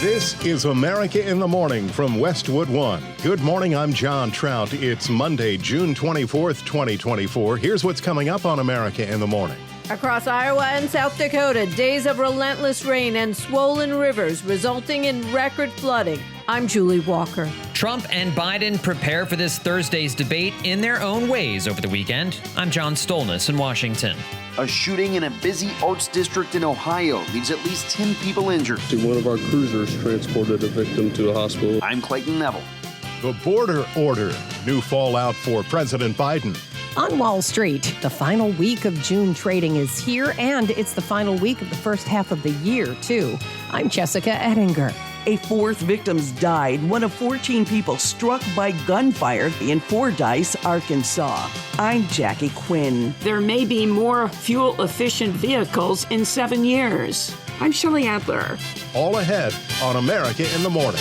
This is America in the Morning from Westwood One. Good morning, I'm John Trout. It's Monday, June 24th, 2024. Here's what's coming up on America in the Morning. Across Iowa and South Dakota, days of relentless rain and swollen rivers resulting in record flooding. I'm Julie Walker. Trump and Biden prepare for this Thursday's debate in their own ways over the weekend. I'm John Stolnis in Washington. A shooting in a busy arts district in Ohio leaves at least 10 people injured. One of our cruisers transported a victim to the hospital. I'm Clayton Neville. The border order. New fallout for President Biden. On Wall Street, the final week of June trading is here, and it's the final week of the first half of the year, too. I'm Jessica Ettinger. A fourth victim died, one of 14 people struck by gunfire in Fordyce, Arkansas. I'm Jackie Quinn. There may be more fuel-efficient vehicles in 7 years. I'm Shirley Adler. All ahead on America in the Morning.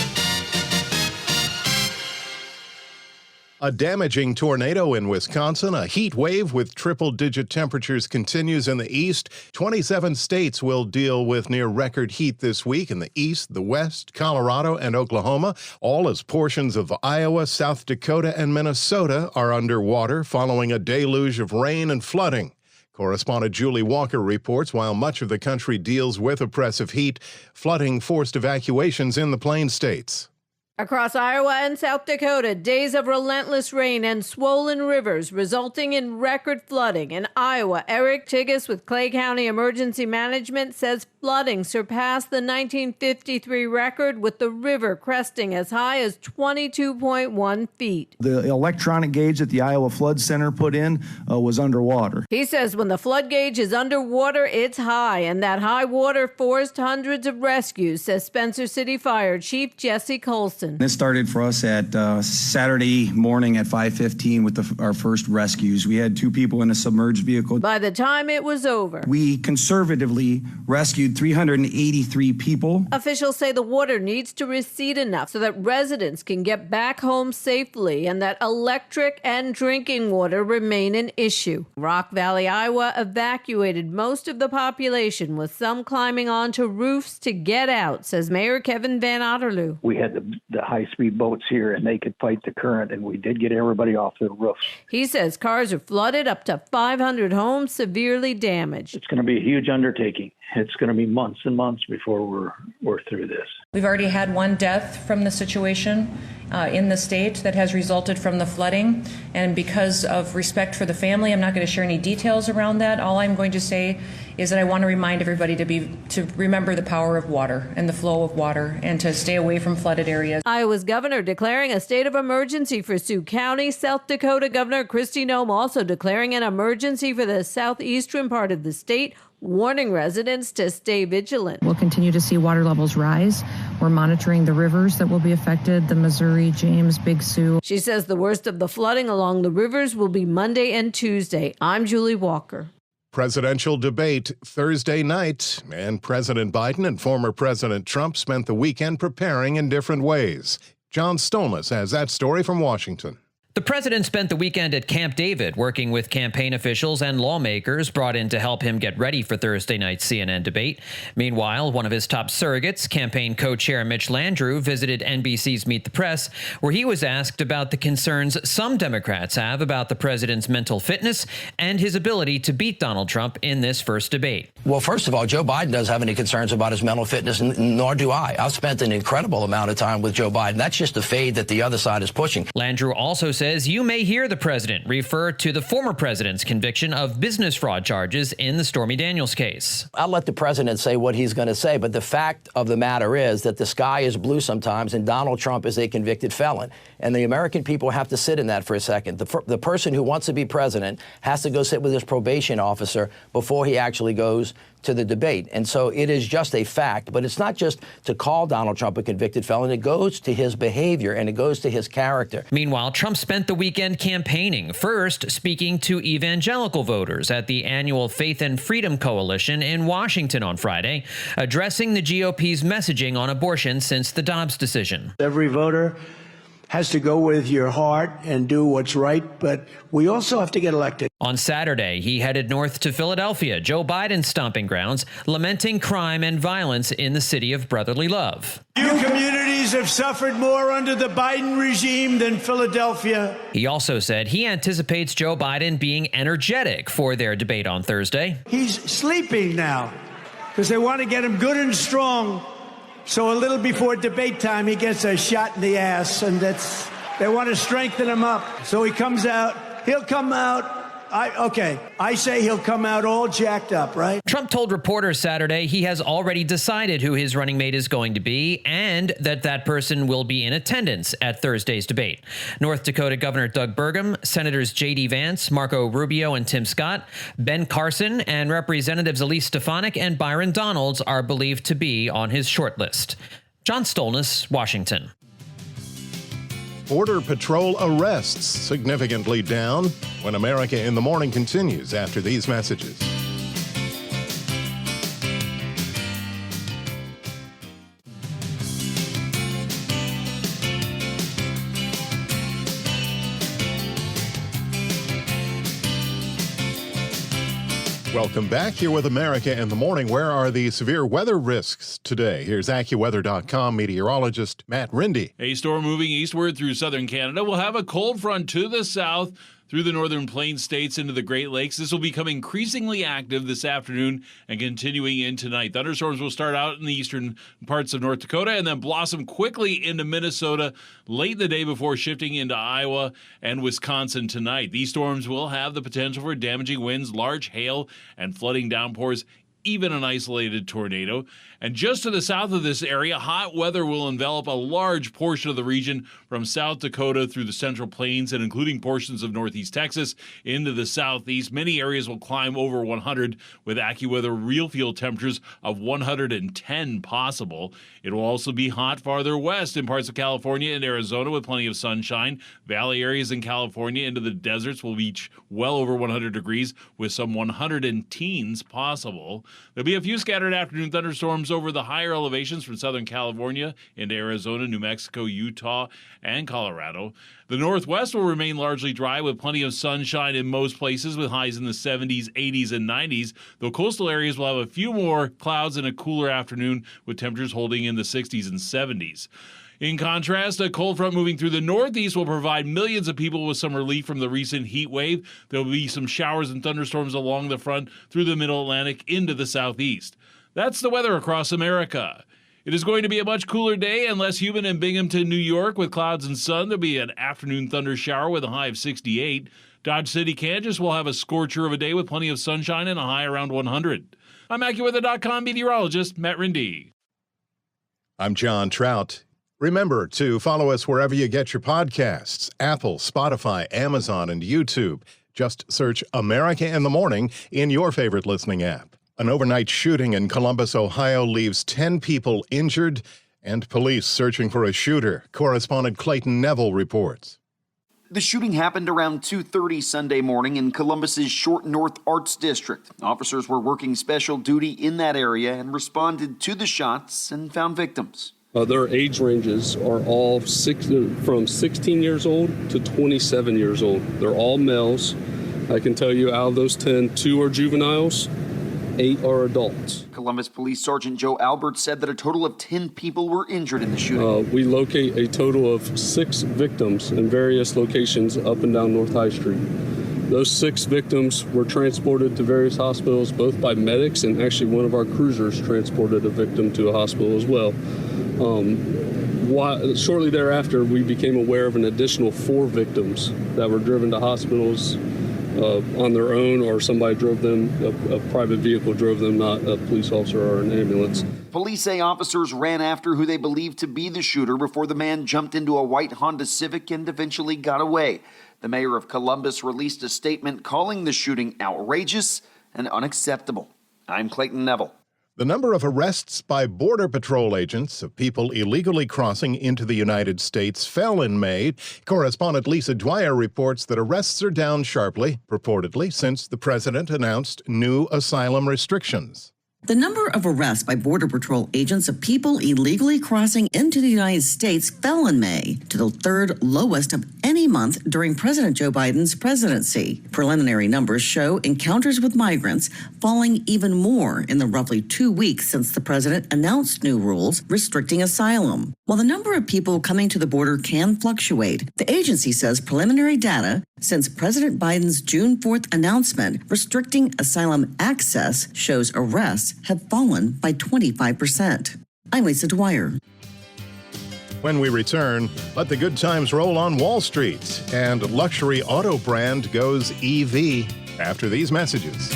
A damaging tornado in Wisconsin, a heat wave with triple-digit temperatures continues in the east. 27 states will deal with near-record heat this week in the east, the west, Colorado, and Oklahoma, all as portions of Iowa, South Dakota, and Minnesota are underwater following a deluge of rain and flooding. Correspondent Julie Walker reports while much of the country deals with oppressive heat, flooding forced evacuations in the Plain States. Across Iowa and South Dakota, days of relentless rain and swollen rivers resulting in record flooding. In Iowa, Eric Tigas with Clay County Emergency Management says flooding surpassed the 1953 record, with the river cresting as high as 22.1 feet. The electronic gauge that the Iowa Flood Center put in was underwater. He says when the flood gauge is underwater, it's high, and that high water forced hundreds of rescues, says Spencer City Fire Chief Jesse Colson. This started for us at Saturday morning at 5:15 with our first rescues. We had 2 people in a submerged vehicle. By the time it was over, we conservatively rescued 383 people. Officials say the water needs to recede enough so that residents can get back home safely and that electric and drinking water remain an issue. Rock Valley, Iowa evacuated most of the population, with some climbing onto roofs to get out, says Mayor Kevin Van Otterloo. We had the high-speed boats here, and they could fight the current, and we did get everybody off the roofs. He says cars are flooded, up to 500 homes severely damaged. It's going to be a huge undertaking. It's going to be months and months before we're through this. We've already had 1 death from the situation in the state that has resulted from the flooding. And because of respect for the family, I'm not going to share any details around that. All I'm going to say is that I want to remind everybody to remember the power of water and the flow of water and to stay away from flooded areas. Iowa's governor declaring a state of emergency for Sioux County. South Dakota Governor Kristi Noem also declaring an emergency for the southeastern part of the state, warning residents to stay vigilant. We'll continue to see water levels rise. We're monitoring the rivers that will be affected, the Missouri, James, Big Sioux. She says the worst of the flooding along the rivers will be Monday and Tuesday. I'm Julie Walker. Presidential debate Thursday night, and President Biden and former President Trump spent the weekend preparing in different ways. John Stolnis has that story from Washington. The president spent the weekend at Camp David working with campaign officials and lawmakers brought in to help him get ready for Thursday night's CNN debate. Meanwhile, one of his top surrogates, campaign co-chair Mitch Landrieu, visited NBC's Meet the Press, where he was asked about the concerns some Democrats have about the president's mental fitness and his ability to beat Donald Trump in this first debate. Well, first of all, Joe Biden doesn't have any concerns about his mental fitness, nor do I. I've spent an incredible amount of time with Joe Biden. That's just the fade that the other side is pushing. Landrieu also says you may hear the president refer to the former president's conviction of business fraud charges in the Stormy Daniels case. I'll let the president say what he's going to say, but the fact of the matter is that the sky is blue sometimes, and Donald Trump is a convicted felon. And the American people have to sit in that for a second. The person who wants to be president has to go sit with his probation officer before he actually goes to the debate. And so it is just a fact, but it's not just to call Donald Trump a convicted felon. It goes to his behavior and it goes to his character. Meanwhile, Trump spent the weekend campaigning, first speaking to evangelical voters at the annual Faith and Freedom Coalition in Washington on Friday, addressing the GOP's messaging on abortion since the Dobbs decision. Every voter has to go with your heart and do what's right, but we also have to get elected. On Saturday, he headed north to Philadelphia, Joe Biden's stomping grounds, lamenting crime and violence in the city of brotherly love. Few communities have suffered more under the Biden regime than Philadelphia. He also said he anticipates Joe Biden being energetic for their debate on Thursday. He's sleeping now because they want to get him good and strong. So a little before debate time, he gets a shot in the ass, and they want to strengthen him up. So he comes out. He'll come out. I say he'll come out all jacked up, right? Trump told reporters Saturday he has already decided who his running mate is going to be and that person will be in attendance at Thursday's debate. North Dakota Governor Doug Burgum, Senators J.D. Vance, Marco Rubio, and Tim Scott, Ben Carson, and Representatives Elise Stefanik and Byron Donalds are believed to be on his short list. John Stolnis, Washington. Border Patrol arrests significantly down when America in the Morning continues after these messages. Welcome back. Here with America in the Morning. Where are the severe weather risks today? Here's AccuWeather.com meteorologist Matt Rindy. A storm moving eastward through southern Canada will have a cold front to the south through the northern plains states into the Great Lakes. This will become increasingly active this afternoon and continuing in tonight. Thunderstorms will start out in the eastern parts of North Dakota and then blossom quickly into Minnesota late in the day before shifting into Iowa and Wisconsin tonight. These storms will have the potential for damaging winds, large hail, and flooding downpours, even an isolated tornado. And just to the south of this area, hot weather will envelop a large portion of the region from South Dakota through the Central Plains and including portions of northeast Texas into the southeast. Many areas will climb over 100 with AccuWeather real field temperatures of 110 possible. It will also be hot farther west in parts of California and Arizona with plenty of sunshine. Valley areas in California into the deserts will reach well over 100 degrees with some 110s possible. There'll be a few scattered afternoon thunderstorms over the higher elevations from Southern California into Arizona, New Mexico, Utah, and Colorado. The Northwest will remain largely dry with plenty of sunshine in most places with highs in the 70s, 80s, and 90s, though coastal areas will have a few more clouds and a cooler afternoon with temperatures holding in the 60s and 70s. In contrast, a cold front moving through the northeast will provide millions of people with some relief from the recent heat wave. There will be some showers and thunderstorms along the front through the middle Atlantic into the southeast. That's the weather across America. It is going to be a much cooler day and less humid in Binghamton, New York with clouds and sun. There'll be an afternoon thunder shower with a high of 68. Dodge City, Kansas will have a scorcher of a day with plenty of sunshine and a high around 100. I'm AccuWeather.com meteorologist Matt Rindy. I'm John Trout. Remember to follow us wherever you get your podcasts, Apple, Spotify, Amazon, and YouTube. Just search America in the Morning in your favorite listening app. An overnight shooting in Columbus, Ohio leaves 10 people injured and police searching for a shooter. Correspondent Clayton Neville reports. The shooting happened around 2:30 Sunday morning in Columbus's Short North Arts District. Officers were working special duty in that area and responded to the shots and found victims. Their age ranges are all from 16 years old to 27 years old. They're all males. I can tell you out of those 10, 2 are juveniles, 8 are adults. Columbus Police Sergeant Joe Albert said that a total of 10 people were injured in the shooting. We locate a total of 6 victims in various locations up and down North High Street. Those 6 victims were transported to various hospitals, both by medics, and actually one of our cruisers transported a victim to a hospital as well. Shortly thereafter, we became aware of an additional 4 victims that were driven to hospitals on their own, or somebody drove them, a private vehicle drove them, not a police officer or an ambulance. Police say officers ran after who they believed to be the shooter before the man jumped into a white Honda Civic and eventually got away. The mayor of Columbus released a statement calling the shooting outrageous and unacceptable. I'm Clayton Neville. The number of arrests by Border Patrol agents of people illegally crossing into the United States fell in May. Correspondent Lisa Dwyer reports that arrests are down sharply, purportedly, since the president announced new asylum restrictions. The number of arrests by Border Patrol agents of people illegally crossing into the United States fell in May to the third lowest of any month during President Joe Biden's presidency. Preliminary numbers show encounters with migrants falling even more in the roughly 2 weeks since the president announced new rules restricting asylum. While the number of people coming to the border can fluctuate, the agency says preliminary data since President Biden's June 4th announcement restricting asylum access shows arrests have fallen by 25%. I'm Lisa Dwyer. When we return, let the good times roll on Wall Street, and luxury auto brand goes EV after these messages.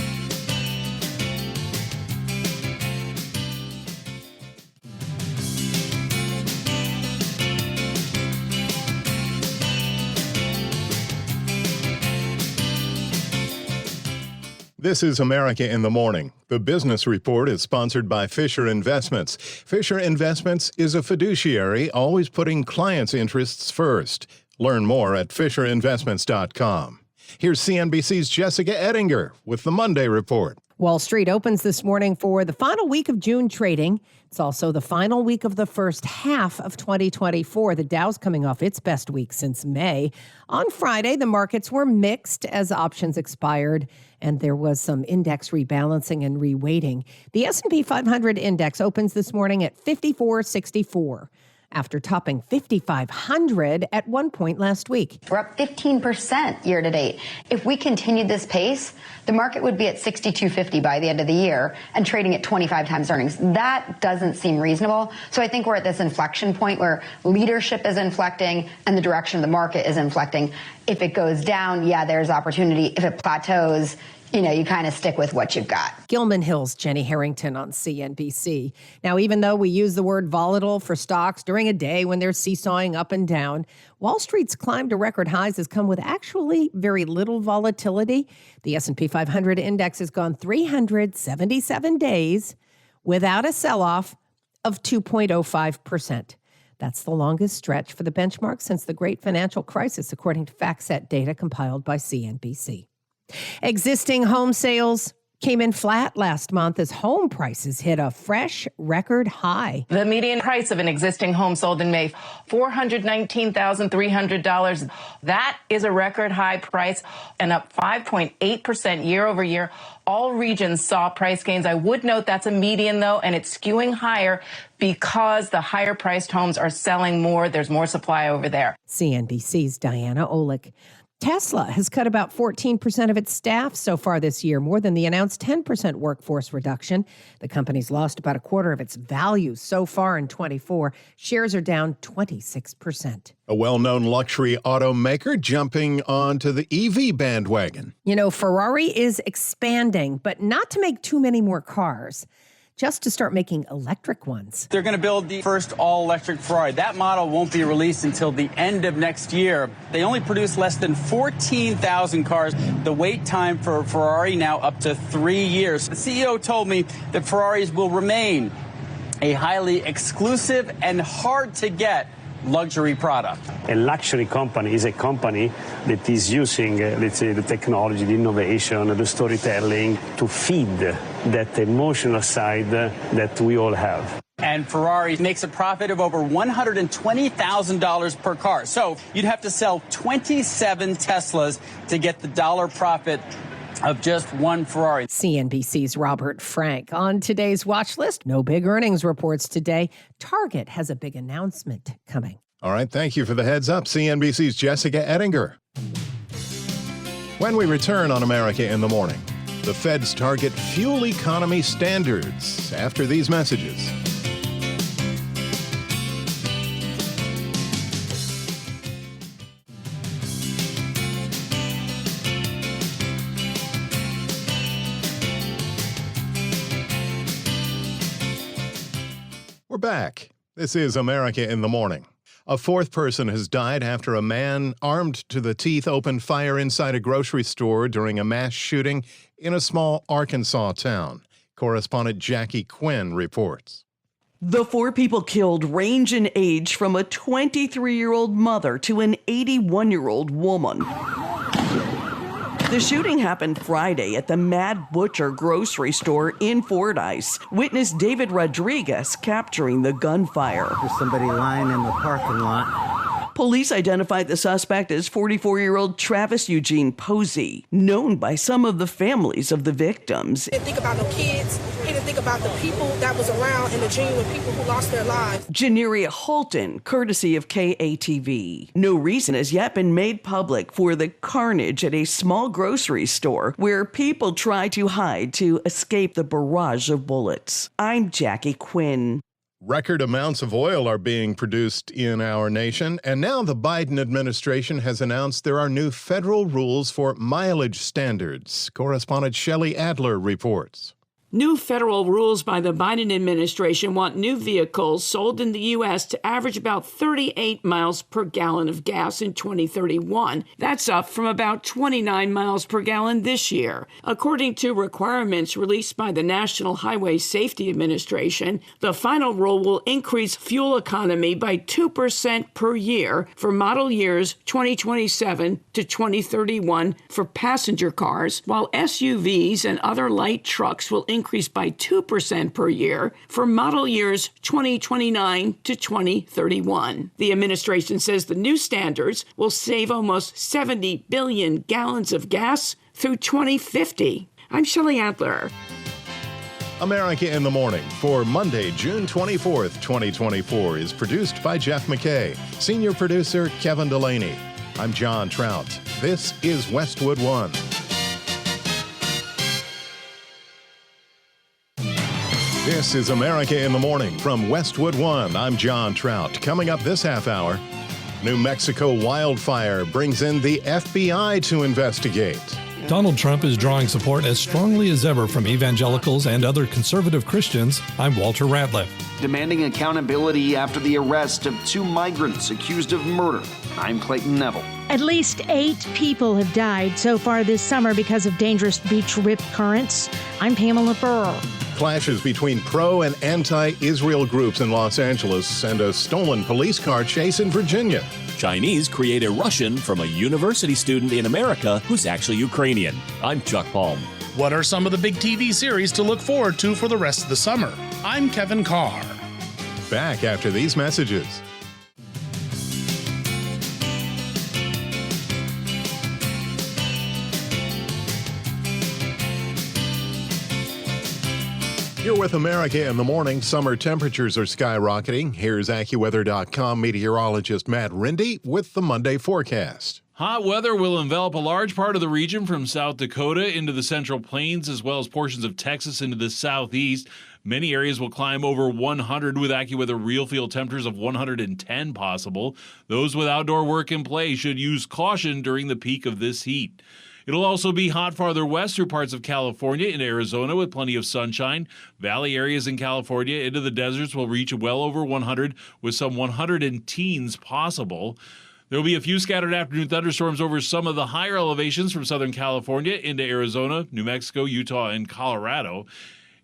This is America in the Morning. The Business Report is sponsored by Fisher Investments. Fisher Investments is a fiduciary, always putting clients' interests first. Learn more at FisherInvestments.com. Here's CNBC's Jessica Ettinger with the Monday Report. Wall Street opens this morning for the final week of June trading. It's also the final week of the first half of 2024. The Dow's coming off its best week since May. On Friday, the markets were mixed as options expired, and there was some index rebalancing and reweighting. The S&P 500 index opens this morning at 5464. After topping 5,500 at one point last week. We're up 15% year to date. If we continued this pace, the market would be at 6,250 by the end of the year and trading at 25 times earnings. That doesn't seem reasonable. So I think we're at this inflection point where leadership is inflecting and the direction of the market is inflecting. If it goes down, yeah, there's opportunity. If it plateaus, you kind of stick with what you've got. Gilman Hill's Jenny Harrington on CNBC. Now, even though we use the word volatile for stocks during a day when they're seesawing up and down, Wall Street's climb to record highs has come with actually very little volatility. The S&P 500 index has gone 377 days without a sell-off of 2.05%. That's the longest stretch for the benchmark since the great financial crisis, according to FactSet data compiled by CNBC. Existing home sales came in flat last month as home prices hit a fresh record high. The median price of an existing home sold in May, $419,300. That is a record high price and up 5.8% year over year. All regions saw price gains. I would note that's a median, though, and it's skewing higher because the higher priced homes are selling more. There's more supply over there. CNBC's Diana Olick. Tesla has cut about 14% of its staff so far this year, more than the announced 10% workforce reduction. The company's lost about a quarter of its value so far in 24. Shares are down 26%. A well-known luxury automaker jumping onto the EV bandwagon. Ferrari is expanding, but not to make too many more cars, just to start making electric ones. They're going to build the first all-electric Ferrari. That model won't be released until the end of next year. They only produce less than 14,000 cars. The wait time for Ferrari now up to 3 years. The CEO told me that Ferraris will remain a highly exclusive and hard-to-get luxury product. A luxury company is a company that is using, let's say, the technology, the innovation, the storytelling to feed that emotional side that we all have. And Ferrari makes a profit of over $120,000 per car. So you'd have to sell 27 Teslas to get the dollar profit of just one Ferrari. CNBC's Robert Frank. On today's watch list, no big earnings reports today. Target has a big announcement coming. All right, thank you for the heads up. CNBC's Jessica Ettinger. When we return on America in the Morning, the Fed's target fuel economy standards after these messages. We're back. This is America in the Morning. A fourth person has died after a man armed to the teeth opened fire inside a grocery store during a mass shooting in a small Arkansas town. Correspondent Jackie Quinn reports. The 4 people killed range in age from a 23-year-old mother to an 81-year-old woman. The shooting happened Friday at the Mad Butcher grocery store in Fordyce. Witness David Rodriguez capturing the gunfire. There's somebody lying in the parking lot. Police identified the suspect as 44-year-old Travis Eugene Posey, known by some of the families of the victims. He didn't think about no kids. He didn't think about the people that was around and the genuine people who lost their lives. Janeria Holton, courtesy of KATV. No reason has yet been made public for the carnage at a small grocery store where people try to hide to escape the barrage of bullets. I'm Jackie Quinn. Record amounts of oil are being produced in our nation, and now the Biden administration has announced there are new federal rules for mileage standards. Correspondent Shelley Adler reports. New federal rules by the Biden administration want new vehicles sold in the U.S. to average about 38 miles per gallon of gas in 2031. That's up from about 29 miles per gallon this year. According to requirements released by the National Highway Safety Administration, the final rule will increase fuel economy by 2% per year for model years 2027 to 2031 for passenger cars, while SUVs and other light trucks will increase by 2% per year for model years 2029 to 2031. The administration says the new standards will save almost 70 billion gallons of gas through 2050. I'm Shelley Adler. America in the Morning for Monday, June 24th, 2024 is produced by Jeff McKay. Senior producer Kevin Delaney. I'm John Trout. This is Westwood One. This is America in the Morning from Westwood One. I'm John Trout. Coming up this half hour, New Mexico wildfire brings in the FBI to investigate. Donald Trump is drawing support as strongly as ever from evangelicals and other conservative Christians. I'm Walter Ratliff. Demanding accountability after the arrest of 2 migrants accused of murder. I'm Clayton Neville. At least 8 people have died so far this summer because of dangerous beach rip currents. I'm Pamela Burr. Clashes between pro- and anti-Israel groups in Los Angeles and a stolen police car chase in Virginia. Chinese create a Russian from a university student in America who's actually Ukrainian. I'm Chuck Palm. What are some of the big TV series to look forward to for the rest of the summer? I'm Kevin Carr. Back after these messages. You're with America in the Morning. Summer temperatures are skyrocketing. Here's AccuWeather.com meteorologist Matt Rindy with the Monday forecast. Hot weather will envelop a large part of the region from South Dakota into the Central Plains, as well as portions of Texas into the southeast. Many areas will climb over 100 with AccuWeather real field temperatures of 110 possible. Those with outdoor work and play should use caution during the peak of this heat. It'll also be hot farther west through parts of California and Arizona with plenty of sunshine. Valley areas in California into the deserts will reach well over 100 with some 110s possible. There will be a few scattered afternoon thunderstorms over some of the higher elevations from Southern California into Arizona, New Mexico, Utah, and Colorado.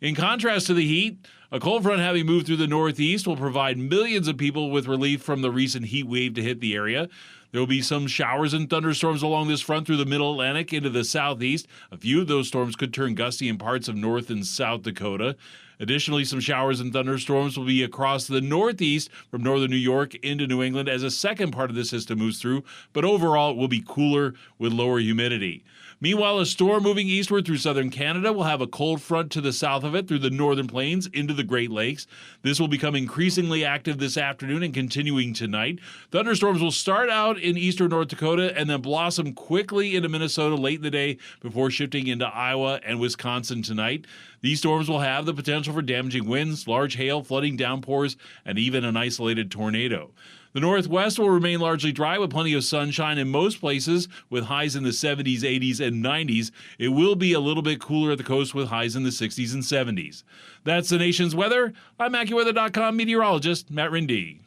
In contrast to the heat, a cold front having moved through the northeast will provide millions of people with relief from the recent heat wave to hit the area. There will be some showers and thunderstorms along this front through the middle Atlantic into the southeast. A few of those storms could turn gusty in parts of North and South Dakota. Additionally, some showers and thunderstorms will be across the northeast from northern New York into New England as a second part of the system moves through, but overall it will be cooler with lower humidity. Meanwhile, a storm moving eastward through southern Canada will have a cold front to the south of it through the northern plains into the Great Lakes. This will become increasingly active this afternoon and continuing tonight. Thunderstorms will start out in eastern North Dakota and then blossom quickly into Minnesota late in the day before shifting into Iowa and Wisconsin tonight. These storms will have the potential for damaging winds, large hail, flooding downpours, and even an isolated tornado. The Northwest will remain largely dry with plenty of sunshine in most places with highs in the 70s, 80s, and 90s. It will be a little bit cooler at the coast with highs in the 60s and 70s. That's the nation's weather. I'm AccuWeather.com meteorologist Matt Rindy.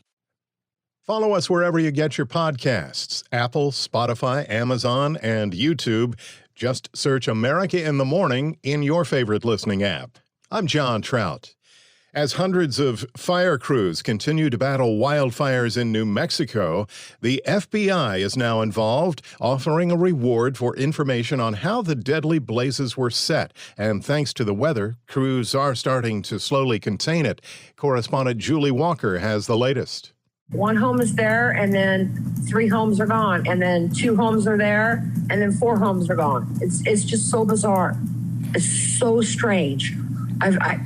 Follow us wherever you get your podcasts, Apple, Spotify, Amazon, and YouTube. Just search America in the Morning in your favorite listening app. I'm John Trout. As hundreds of fire crews continue to battle wildfires in New Mexico, the FBI is now involved, offering a reward for information on how the deadly blazes were set. And thanks to the weather, crews are starting to slowly contain it. Correspondent Julie Walker has the latest. One home is there, and then 3 homes are gone, and then 2 homes are there, and then 4 homes are gone. It's just so bizarre. It's so strange.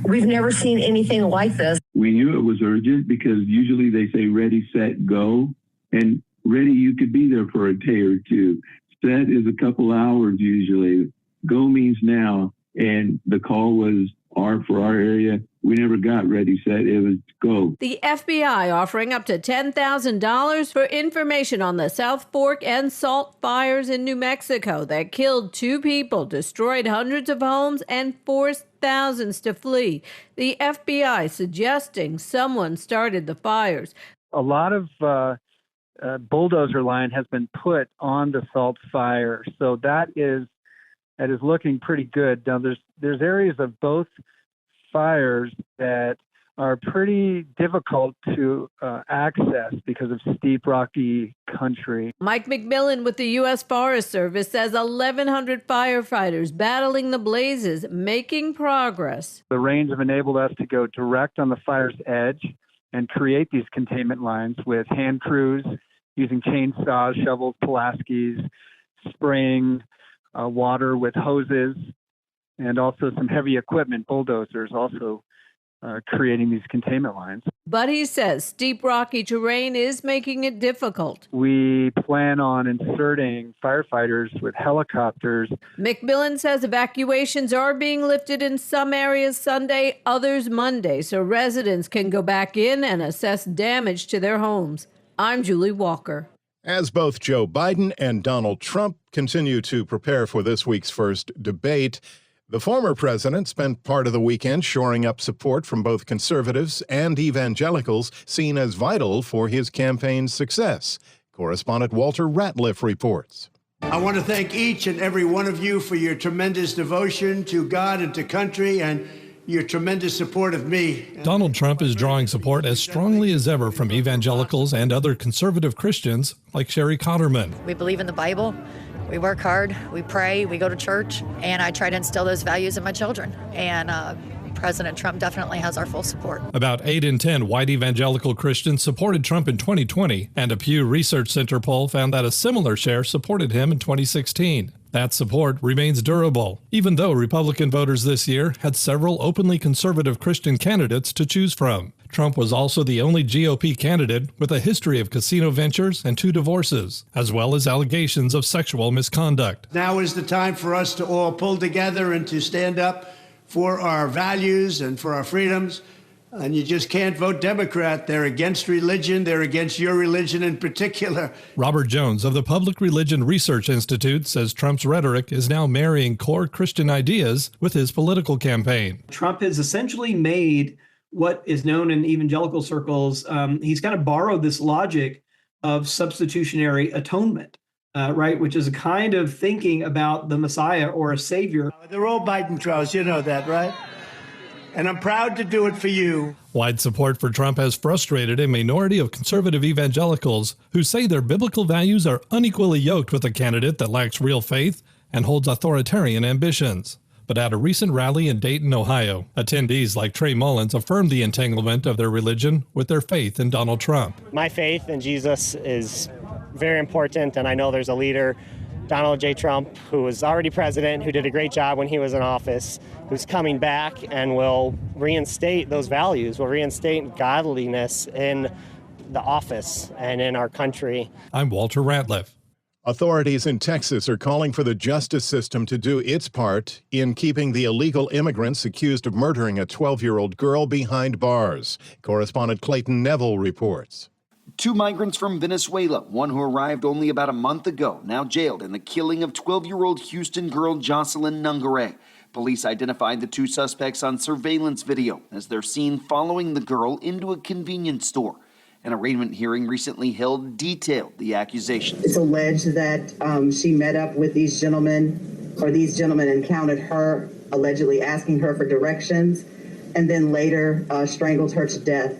We've never seen anything like this. We knew it was urgent because usually they say ready, set, go. And ready, you could be there for a day or two. Set is a couple hours usually. Go means now. And the call was for our area. We never got ready, set. It was go. The FBI offering up to $10,000 for information on the South Fork and Salt fires in New Mexico that killed 2 people, destroyed hundreds of homes, and forced thousands to flee. The FBI suggesting someone started the fires. A lot of bulldozer line has been put on the Salt fire, so that is looking pretty good. Now, there's areas of both fires that are pretty difficult to access because of steep, rocky country. Mike McMillan with the U.S. Forest Service says 1,100 firefighters battling the blazes, making progress. The rains have enabled us to go direct on the fire's edge and create these containment lines with hand crews using chainsaws, shovels, Pulaskis, spraying water with hoses, and also some heavy equipment, bulldozers, also creating these containment lines. But he says steep, rocky terrain is making it difficult. We plan on inserting firefighters with helicopters. McMillan says evacuations are being lifted in some areas Sunday, others Monday, so residents can go back in and assess damage to their homes. I'm Julie Walker. As both Joe Biden and Donald Trump continue to prepare for this week's first debate, the former president spent part of the weekend shoring up support from both conservatives and evangelicals, seen as vital for his campaign's success. Correspondent Walter Ratliff reports. I want to thank each and every one of you for your tremendous devotion to God and to country and your tremendous support of me. Donald Trump is drawing support as strongly as ever from evangelicals and other conservative Christians like Sherry Cotterman. We believe in the Bible. We work hard, we pray, we go to church, and I try to instill those values in my children. And President Trump definitely has our full support. About 8 in 10 white evangelical Christians supported Trump in 2020, and a Pew Research Center poll found that a similar share supported him in 2016. That support remains durable, even though Republican voters this year had several openly conservative Christian candidates to choose from. Trump was also the only GOP candidate with a history of casino ventures and 2 divorces, as well as allegations of sexual misconduct. Now is the time for us to all pull together and to stand up for our values and for our freedoms. And you just can't vote Democrat. They're against religion. They're against your religion in particular. Robert Jones of the Public Religion Research Institute says Trump's rhetoric is now marrying core Christian ideas with his political campaign. Trump has essentially made what is known in evangelical circles, he's kind of borrowed this logic of substitutionary atonement, right, which is a kind of thinking about the Messiah or a savior. They're all Biden trolls, you know that, right? And I'm proud to do it for you. Wide support for Trump has frustrated a minority of conservative evangelicals who say their biblical values are unequally yoked with a candidate that lacks real faith and holds authoritarian ambitions. But at a recent rally in Dayton, Ohio, attendees like Trey Mullins affirmed the entanglement of their religion with their faith in Donald Trump. My faith in Jesus is very important, and I know there's a leader, Donald J. Trump, who was already president, who did a great job when he was in office, who's coming back and will reinstate those values, will reinstate godliness in the office and in our country. I'm Walter Ratliff. Authorities in Texas are calling for the justice system to do its part in keeping the illegal immigrants accused of murdering a 12-year-old girl behind bars. Correspondent Clayton Neville reports. 2 migrants from Venezuela, one who arrived only about a month ago, now jailed in the killing of 12-year-old Houston girl Jocelyn Nungare. Police identified the 2 suspects on surveillance video as they're seen following the girl into a convenience store. An arraignment hearing recently held detailed the accusations. It's alleged that she met up with these gentlemen, or these gentlemen encountered her, allegedly asking her for directions. and then later strangled her to death,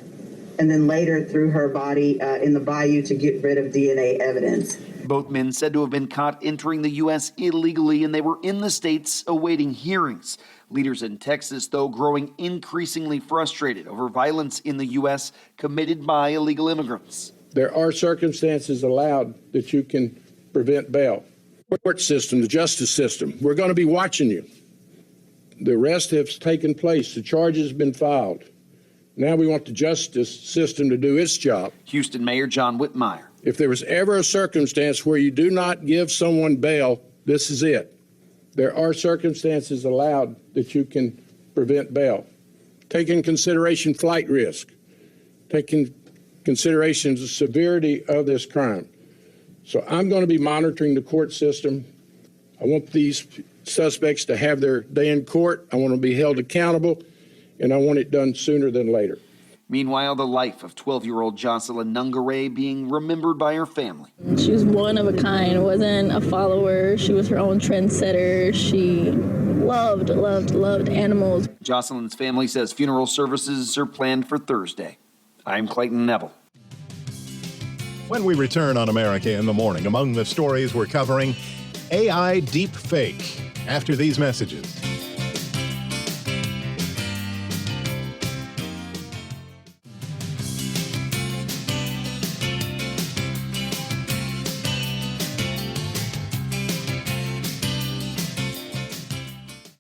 and then later threw her body in the bayou to get rid of DNA evidence. Both men said to have been caught entering the U.S. illegally, and they were in the states awaiting hearings. Leaders in Texas, though, growing increasingly frustrated over violence in the U.S. committed by illegal immigrants. There are circumstances allowed that you can prevent bail. Court system, the justice system, we're going to be watching you. The arrest has taken place. The charges have been filed. Now we want the justice system to do its job. Houston Mayor John Whitmire. If there was ever a circumstance where you do not give someone bail, this is it. There are circumstances allowed that you can prevent bail. Take in consideration flight risk. Take in consideration the severity of this crime. So I'm going to be monitoring the court system. I want these suspects to have their day in court. I want to be held accountable, and I want it done sooner than later. Meanwhile, the life of 12-year-old Jocelyn Nungaray being remembered by her family. She was one of a kind, wasn't a follower. She was her own trendsetter. She loved animals. Jocelyn's family says funeral services are planned for Thursday. I'm Clayton Neville. When we return on America in the Morning, among the stories we're covering, AI deep fake. After these messages.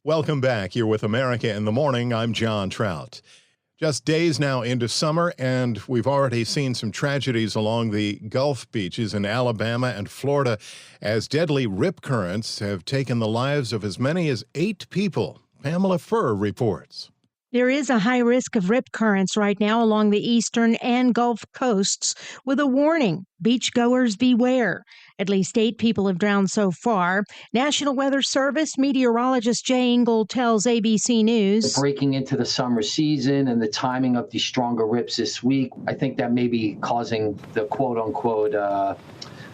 Welcome back. You're with America in the Morning. I'm John Trout. Just days now into summer, and we've already seen some tragedies along the Gulf beaches in Alabama and Florida as deadly rip currents have taken the lives of as many as 8 people. Pamela Furr reports. There is a high risk of rip currents right now along the eastern and Gulf coasts with a warning. Beachgoers beware. At least 8 people have drowned so far. National Weather Service meteorologist Jay Engel tells ABC News. Breaking into the summer season and the timing of these stronger rips this week, I think that may be causing the quote-unquote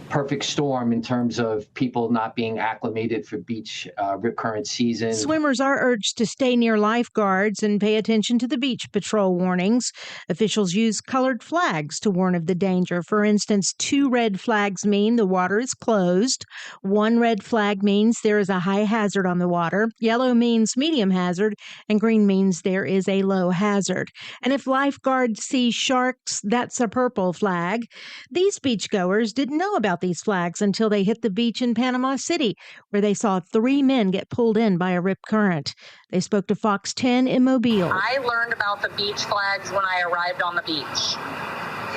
perfect storm in terms of people not being acclimated for beach rip current season. Swimmers are urged to stay near lifeguards and pay attention to the beach patrol warnings. Officials use colored flags to warn of the danger. For instance, 2 red flags mean the water is closed. 1 red flag means there is a high hazard on the water. Yellow means medium hazard, and green means there is a low hazard. And if lifeguards see sharks, that's a purple flag. These beachgoers didn't know about these flags until they hit the beach in Panama City, where they saw 3 men get pulled in by a rip current. They spoke to Fox 10 in Mobile. I learned about the beach flags when I arrived on the beach.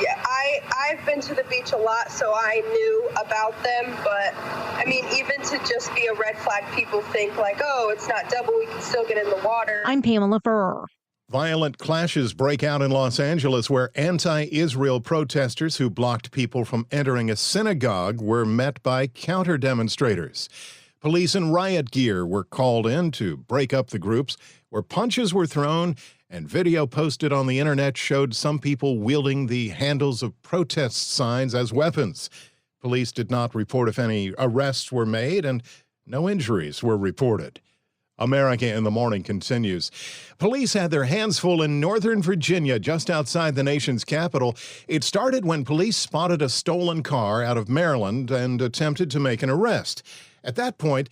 Yeah, I've been to the beach a lot, so I knew about them, but I mean, even to just be a red flag, people think like, oh, it's not double, we can still get in the water. I'm Pamela Furr. Violent clashes break out in Los Angeles where anti-Israel protesters who blocked people from entering a synagogue were met by counter-demonstrators. Police in riot gear were called in to break up the groups, where punches were thrown, and video posted on the internet showed some people wielding the handles of protest signs as weapons. Police did not report if any arrests were made, and no injuries were reported. America in the Morning continues. Police had their hands full in Northern Virginia, just outside the nation's capital. It started when police spotted a stolen car out of Maryland and attempted to make an arrest. At that point,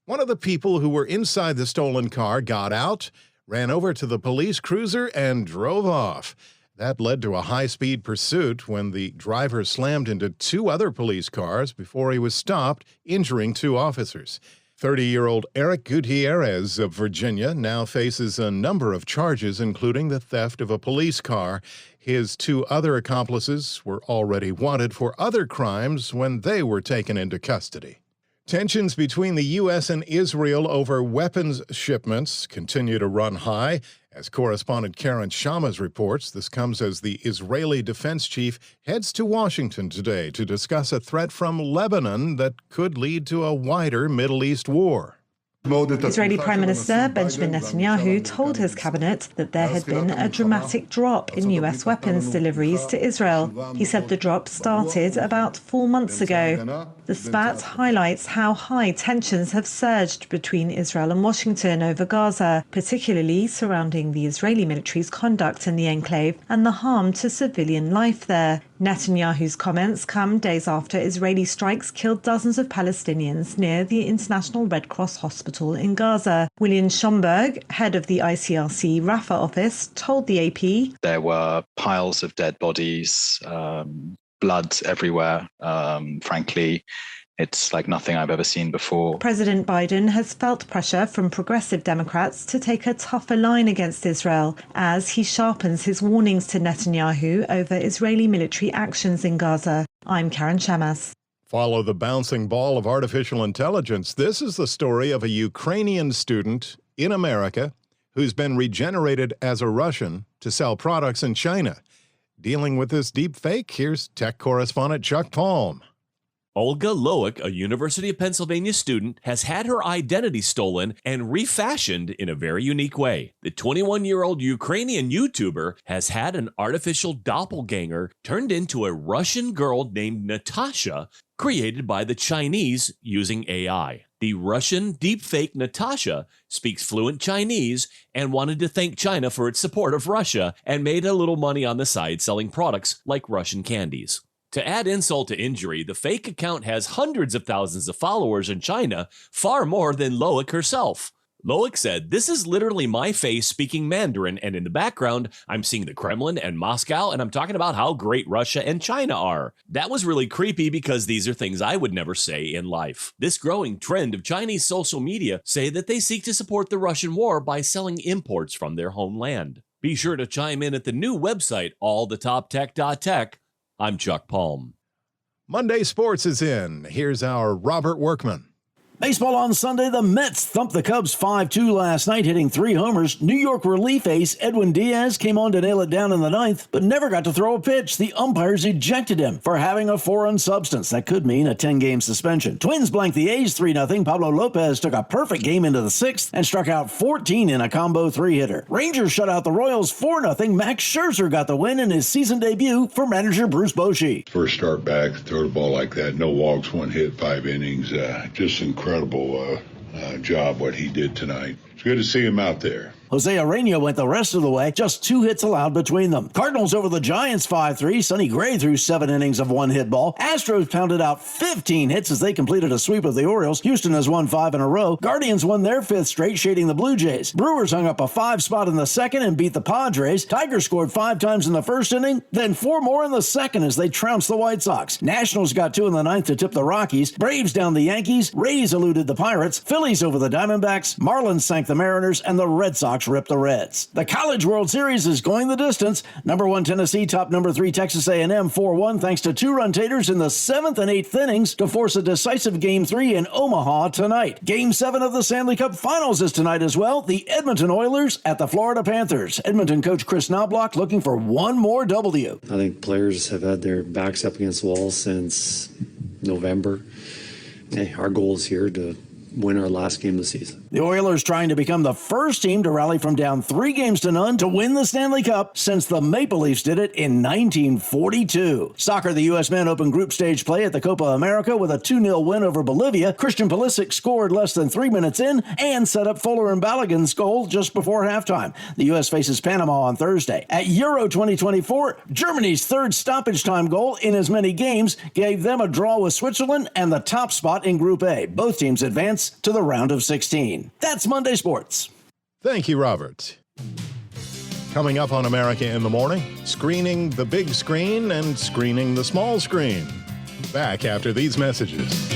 one of the people who were inside the stolen car got out, ran over to the police cruiser, and drove off. That led to a high-speed pursuit when the driver slammed into 2 other police cars before he was stopped, injuring 2 officers. 30-year-old Eric Gutierrez of Virginia now faces a number of charges, including the theft of a police car. His 2 other accomplices were already wanted for other crimes when they were taken into custody. Tensions between the U.S. and Israel over weapons shipments continue to run high. As correspondent Karen Shamas reports, this comes as the Israeli defense chief heads to Washington today to discuss a threat from Lebanon that could lead to a wider Middle East war. Israeli Prime Minister Benjamin Netanyahu told his cabinet that there had been a dramatic drop in U.S. weapons deliveries to Israel. He said the drop started about 4 months ago. The spat highlights how high tensions have surged between Israel and Washington over Gaza, particularly surrounding the Israeli military's conduct in the enclave and the harm to civilian life there. Netanyahu's comments come days after Israeli strikes killed dozens of Palestinians near the International Red Cross Hospital in Gaza. William Schomburg, head of the ICRC Rafah office, told the AP, "There were piles of dead bodies, blood everywhere. Frankly, it's like nothing I've ever seen before." President Biden has felt pressure from progressive Democrats to take a tougher line against Israel as he sharpens his warnings to Netanyahu over Israeli military actions in Gaza. I'm Karen Shamas. Follow the bouncing ball of artificial intelligence. This is the story of a Ukrainian student in America who's been regenerated as a Russian to sell products in China. Dealing with this deep fake, here's tech correspondent Chuck Palm. Olga Loic, a University of Pennsylvania student, has had her identity stolen and refashioned in a very unique way. The 21-year-old Ukrainian YouTuber has had an artificial doppelganger turned into a Russian girl named Natasha, created by the Chinese using AI. The Russian deepfake Natasha speaks fluent Chinese and wanted to thank China for its support of Russia and made a little money on the side selling products like Russian candies. To add insult to injury, the fake account has hundreds of thousands of followers in China, far more than Loic herself. Loic said, "This is literally my face speaking Mandarin, and in the background, I'm seeing the Kremlin and Moscow, and I'm talking about how great Russia and China are. That was really creepy because these are things I would never say in life." This growing trend of Chinese social media say that they seek to support the Russian war by selling imports from their homeland. Be sure to chime in at the new website, allthetoptech.tech. I'm Chuck Palm. Monday Sports is in. Here's our Robert Workman. Baseball on Sunday, the Mets thumped the Cubs 5-2 last night, hitting 3 homers. New York relief ace Edwin Diaz came on to nail it down in the 9th, but never got to throw a pitch. The umpires ejected him for having a foreign substance. That could mean a 10-game suspension. Twins blanked the A's 3-0. Pablo Lopez took a perfect game into the 6th and struck out 14 in a combo 3-hitter. Rangers shut out the Royals 4-0. Max Scherzer got the win in his season debut for manager Bruce Bochy. First start back, throw the ball like that, no walks, 1 hit, 5 innings, just incredible job what he did tonight. It's good to see him out there. Jose Areña went the rest of the way, just 2 hits allowed between them. Cardinals over the Giants 5-3. Sonny Gray threw 7 innings of 1-hit ball. Astros pounded out 15 hits as they completed a sweep of the Orioles. Houston has won 5 in a row. Guardians won their 5th straight, shading the Blue Jays. Brewers hung up a 5 spot in the 2nd and beat the Padres. Tigers scored 5 times in the 1st inning, then 4 more in the 2nd as they trounced the White Sox. Nationals got 2 in the 9th to tip the Rockies. Braves down the Yankees. Rays eluded the Pirates. Phillies over the Diamondbacks. Marlins sank the Mariners, and the Red Sox ripped the Reds. The College World Series is going the distance. Number 1 Tennessee topped number 3 Texas A&M 4-1 thanks to 2 run taters in the 7th and 8th innings to force a decisive Game 3 in Omaha tonight. Game 7 of the Stanley Cup Finals is tonight as well. The Edmonton Oilers at the Florida Panthers. Edmonton coach Chris Knobloch looking for one more W. I think players have had their backs up against the wall since November. Hey, our goal is here to win our last game of the season. The Oilers trying to become the first team to rally from down 3-0 to win the Stanley Cup since the Maple Leafs did it in 1942. Soccer, the U.S. men opened group stage play at the Copa America with a 2-0 win over Bolivia. Christian Pulisic scored less than 3 minutes in and set up Fuller and Balogun's goal just before halftime. The U.S. faces Panama on Thursday. At Euro 2024, Germany's 3rd stoppage time goal in as many games gave them a draw with Switzerland and the top spot in Group A. Both teams advance to the round of 16. That's Monday Sports. Thank you, Robert. Coming up on America in the Morning, screening the big screen and screening the small screen. Back after these messages.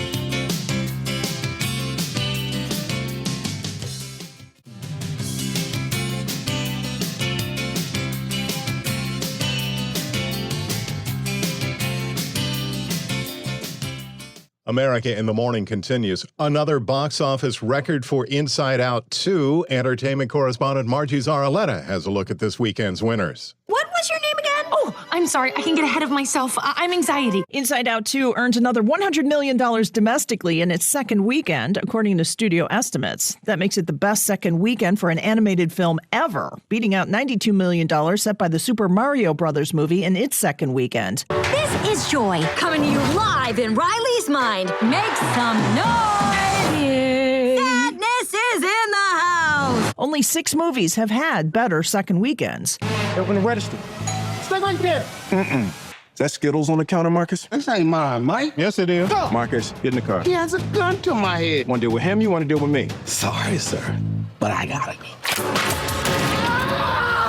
America in the Morning continues. Another box office record for Inside Out 2. Entertainment correspondent Margie Zaraletta has a look at this weekend's winners. What was your name again? Oh, I'm sorry, I can get ahead of myself. I'm anxiety. Inside Out 2 earned another $100 million domestically in its second weekend, according to studio estimates. That makes it the best second weekend for an animated film ever, beating out $92 million set by the Super Mario Brothers movie in its second weekend. This is Joy, coming to you live in Riley's mind. Make some noise! Yay. Sadness is in the house! Only 6 movies have had better second weekends. Open the register. Stay right there. Is that Skittles on the counter, Marcus? This ain't mine, Mike. Yes, it is. Go. Marcus, get in the car. He has a gun to my head. Want to deal with him? You want to deal with me? Sorry, sir, but I gotta go.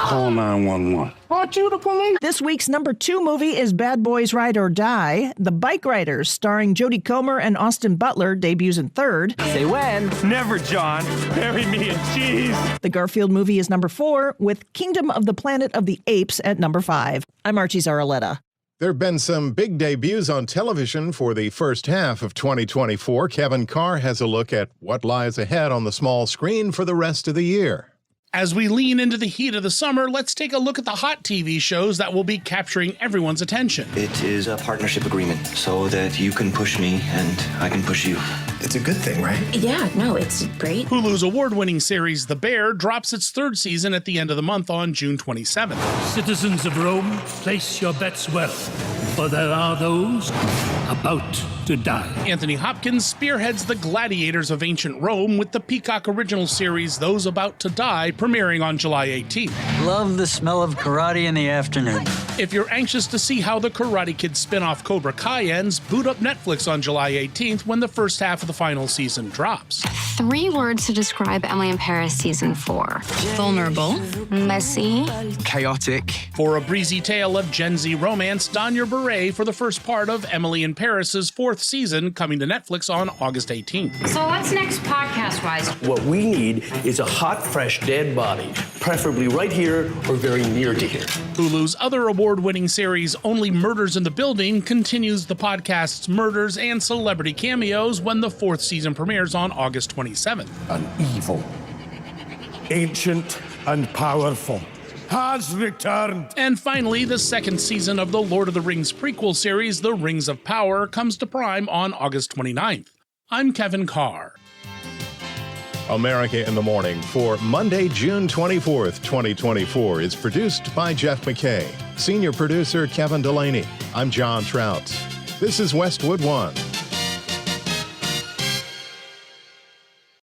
Call 911. Aren't you the police? This week's number 2 movie is Bad Boys Ride or Die. The Bike Riders, starring Jodie Comer and Austin Butler, debuts in third. Say when. Never, John. Bury me in cheese. The Garfield movie is number 4, with Kingdom of the Planet of the Apes at number 5. I'm Archie Zaraletta. There have been some big debuts on television for the first half of 2024. Kevin Carr has a look at what lies ahead on the small screen for the rest of the year. As we lean into the heat of the summer, let's take a look at the hot TV shows that will be capturing everyone's attention. It is a partnership agreement so that you can push me and I can push you. It's a good thing, right? Yeah, no, it's great. Hulu's award-winning series The Bear drops its 3rd season at the end of the month on June 27th. Citizens of Rome, place your bets well, for there are those about to die. Anthony Hopkins spearheads the gladiators of ancient Rome with the Peacock original series Those About to Die, premiering on July 18th. Love the smell of karate in the afternoon. If you're anxious to see how the Karate Kid spin-off Cobra Kai ends, boot up Netflix on July 18th when the first half of the final season drops. 3 words to describe Emily in Paris season 4. Vulnerable, messy, chaotic. For a breezy tale of Gen Z romance, don your beret for the first part of Emily in Paris's 4th season, coming to Netflix on August 18th. So what's next podcast-wise? What we need is a hot, fresh, dead body, preferably right here or very near to here. Hulu's other award-winning series, Only Murders in the Building, continues the podcast's murders and celebrity cameos when the 4th season premieres on August 27th. An evil, ancient, and powerful has returned. And finally, the 2nd season of the Lord of the Rings prequel series, The Rings of Power, comes to Prime on August 29th. I'm Kevin Carr. America in the Morning for Monday, June 24th, 2024 is produced by Jeff McKay. Senior producer Kevin Delaney. I'm John Trout. This is Westwood One.